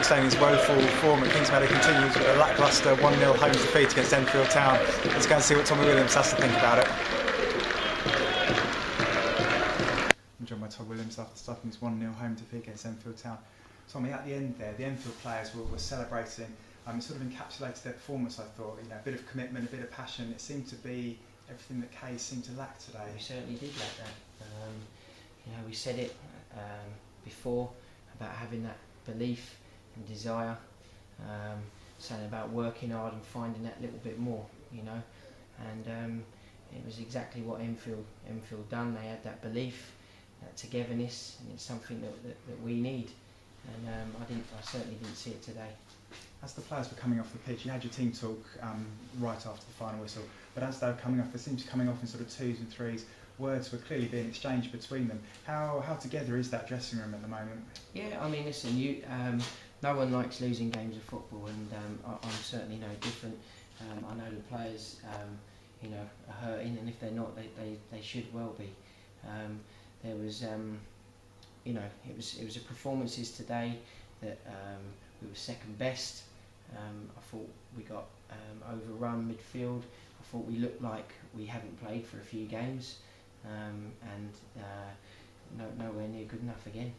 Kingstonian's woeful form at Kingsmeadow continues with a lacklustre 1-0 home defeat against Enfield Town. Let's go and see what Tommy Williams has to think about it. I'm joined by Todd Williams after stopping his 1-0 home defeat against Enfield Town. Tommy, at the end there, the Enfield players were celebrating. It sort of encapsulated their performance, I thought. You know, a bit of commitment, a bit of passion. It seemed to be everything that Kay seemed to lack today. We certainly did lack that. You know, we said it before about having that belief and desire, saying about working hard and finding that little bit more, you know, and it was exactly what Enfield done. They had that belief, that togetherness, and it's something that we need, and I certainly didn't see it today. As the players were coming off the pitch, you had your team talk right after the final whistle, but as they were coming off, they seemed to be coming off in sort of twos and threes. Words were clearly being exchanged between them. How together is that dressing room at the moment? Yeah, I mean, listen, no one likes losing games of football, and I'm certainly no different. I know the players, you know, are hurting, and if they're not, they should well be. There was, you know, it was a performances today that we were second best. I thought we got overrun midfield. I thought we looked like we hadn't played for a few games, and nowhere near good enough again.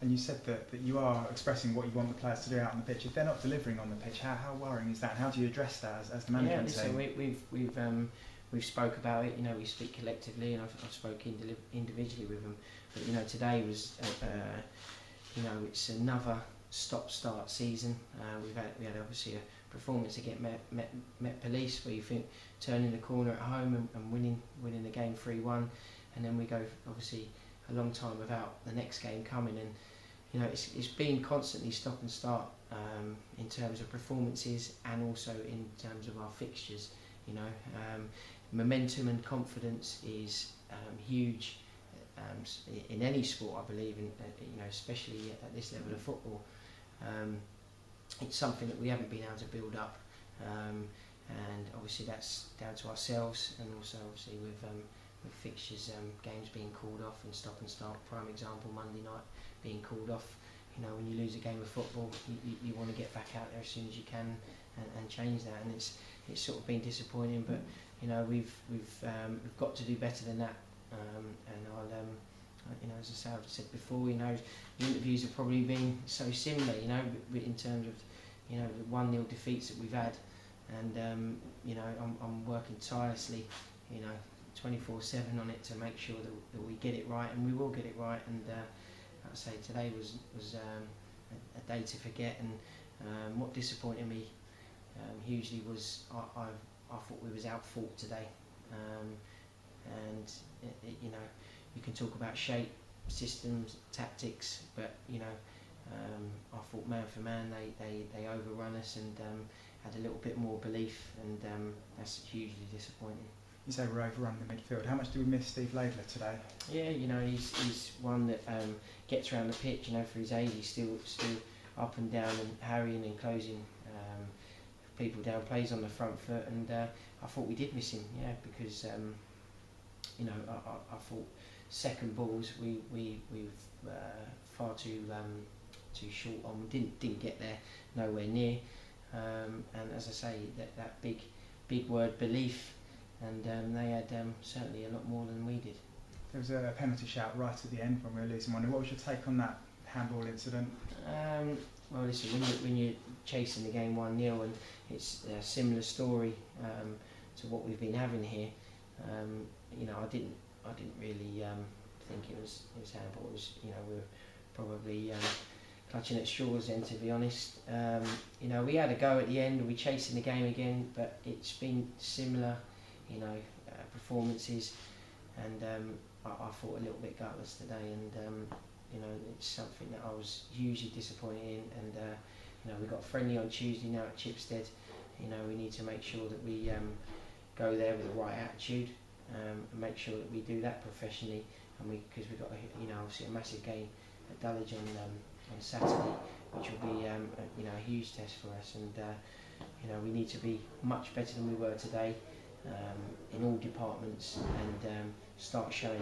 And you said that you are expressing what you want the players to do out on the pitch. If they're not delivering on the pitch, how worrying is that? And how do you address that as the management team? Listen, we've spoke about it. You know, we speak collectively, and I've spoken individually with them. But you know, today was, you know, it's another stop-start season. We had obviously a performance against Met Police, where you think turning the corner at home and winning the game 3-1, and then we go obviously a long time without the next game coming, and you know it's been constantly stop and start in terms of performances and also in terms of our fixtures. You know, momentum and confidence is huge in any sport, I believe, in, you know, especially at this level of football. It's something that we haven't been able to build up, and obviously that's down to ourselves, and also obviously with fixtures, games being called off and stop and start. Prime example, Monday night being called off. You know, when you lose a game of football, you want to get back out there as soon as you can and change that, and it's sort of been disappointing, but you know we've got to do better than that, and I'll you know, as I say, I've said before, you know, the interviews have probably been so similar, you know, in terms of, you know, the 1-0 defeats that we've had, and you know, I'm working tirelessly, you know, 24/7 on it to make sure that we get it right, and we will get it right. And like I say, today was a day to forget, and what disappointed me hugely was I thought we was out-fought today, and you know, you can talk about shape, systems, tactics, but you know, I thought man for man they overrun us and had a little bit more belief, and that's hugely disappointing. You say we're overrun the midfield. How much do we miss Steve Laidler today? Yeah, you know, he's one that gets around the pitch. You know, for his age, he's still up and down and harrying and closing people down. Plays on the front foot, and I thought we did miss him. Yeah, because you know, I thought second balls we've far too short on. Didn't get there, nowhere near. And as I say, that big word belief. And they had certainly a lot more than we did. There was a penalty shout right at the end when we were losing 1-0. What was your take on that handball incident? Well, listen, when you're chasing the game 1-0, and it's a similar story to what we've been having here, you know, I didn't really think it was handball. It was, you know, we were probably clutching at straws then, to be honest. You know, we had a go at the end, and we chasing the game again, but it's been similar, you know, performances, and I thought a little bit gutless today, and you know, it's something that I was hugely disappointed in, and you know, we got friendly on Tuesday now at Chipstead. You know, we need to make sure that we go there with the right attitude, and make sure that we do that professionally, and because we've got you know, obviously a massive game at Dulwich on Saturday, which will be you know, a huge test for us, and you know, we need to be much better than we were today in all departments, and start showing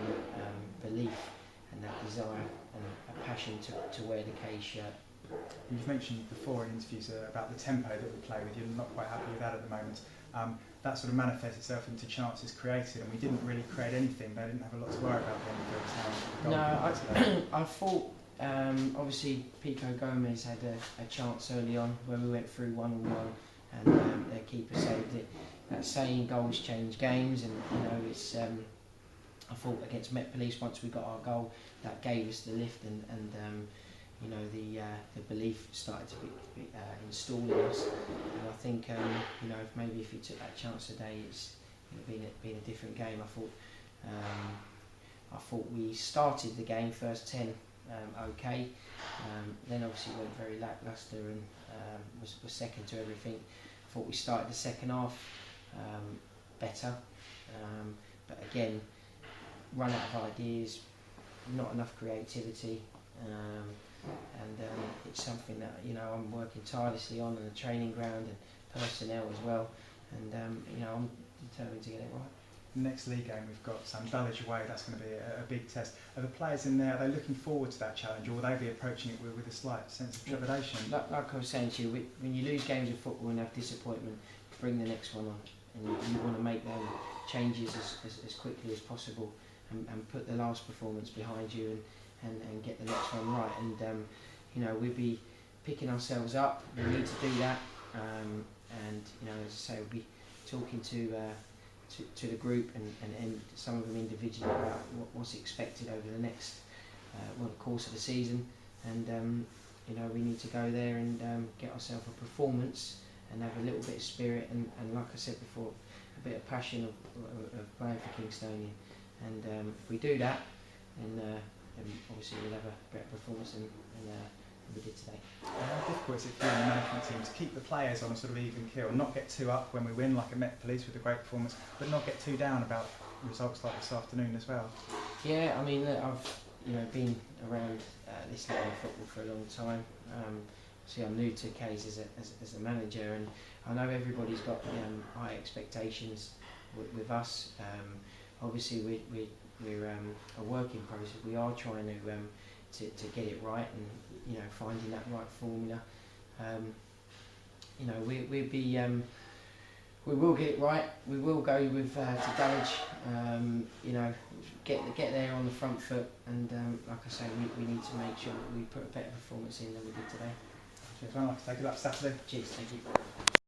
belief and that desire and a passion to wear the K shirt You've mentioned before in interviews about the tempo that we play with. You're not quite happy with that at the moment. That sort of manifests itself into chances created, and we didn't really create anything. They didn't have a lot to worry about the Enfield Town. No, I thought obviously Pico Gomez had a chance early on when we went through 1-1, and their keeper saved it. That saying, goals change games, and you know it's. I thought against Met Police, once we got our goal, that gave us the lift, and you know the belief started to be installed in us. And I think you know if you took that chance today, it's been a different game. I thought we started the game first 10 okay, then obviously went very lacklustre and was second to everything. I thought we started the second half better, but again, run out of ideas, not enough creativity, and it's something that I'm working tirelessly on the training ground and personnel as well, and I'm determined to get it right. Next league game we've got Dulwich away. That's going to be a big test. Are the players in there, are they looking forward to that challenge, or will they be approaching it with a slight sense of trepidation? Like I was saying to you, when you lose games of football and have disappointment, bring the next one on, and you want to make them changes as quickly as possible, and put the last performance behind you and get the next one right. And we'll be picking ourselves up. We need to do that, and as I say, we'll be talking to the group and some of them individually about what's expected over the next the course of the season, and we need to go there and get ourselves a performance and have a little bit of spirit and like I said before, a bit of passion of playing for Kingstonian, and if we do that, then obviously we'll have a better performance than we did today. How difficult is it for the management team to keep the players on a sort of even keel, not get too up when we win like at Met Police with a great performance, but not get too down about results like this afternoon as well? Yeah, I mean, I've been around this level of football for a long time. See, I'm new to K's as a manager, and I know everybody's got high expectations with us. Obviously, we're a work in process. We are trying to get it right, and finding that right formula. We will get it right. We will go with to Dulwich. Get there on the front foot, and like I say, we need to make sure that we put a better performance in than we did today. Cheers, man. I'll take it up Saturday. Cheers, thank you.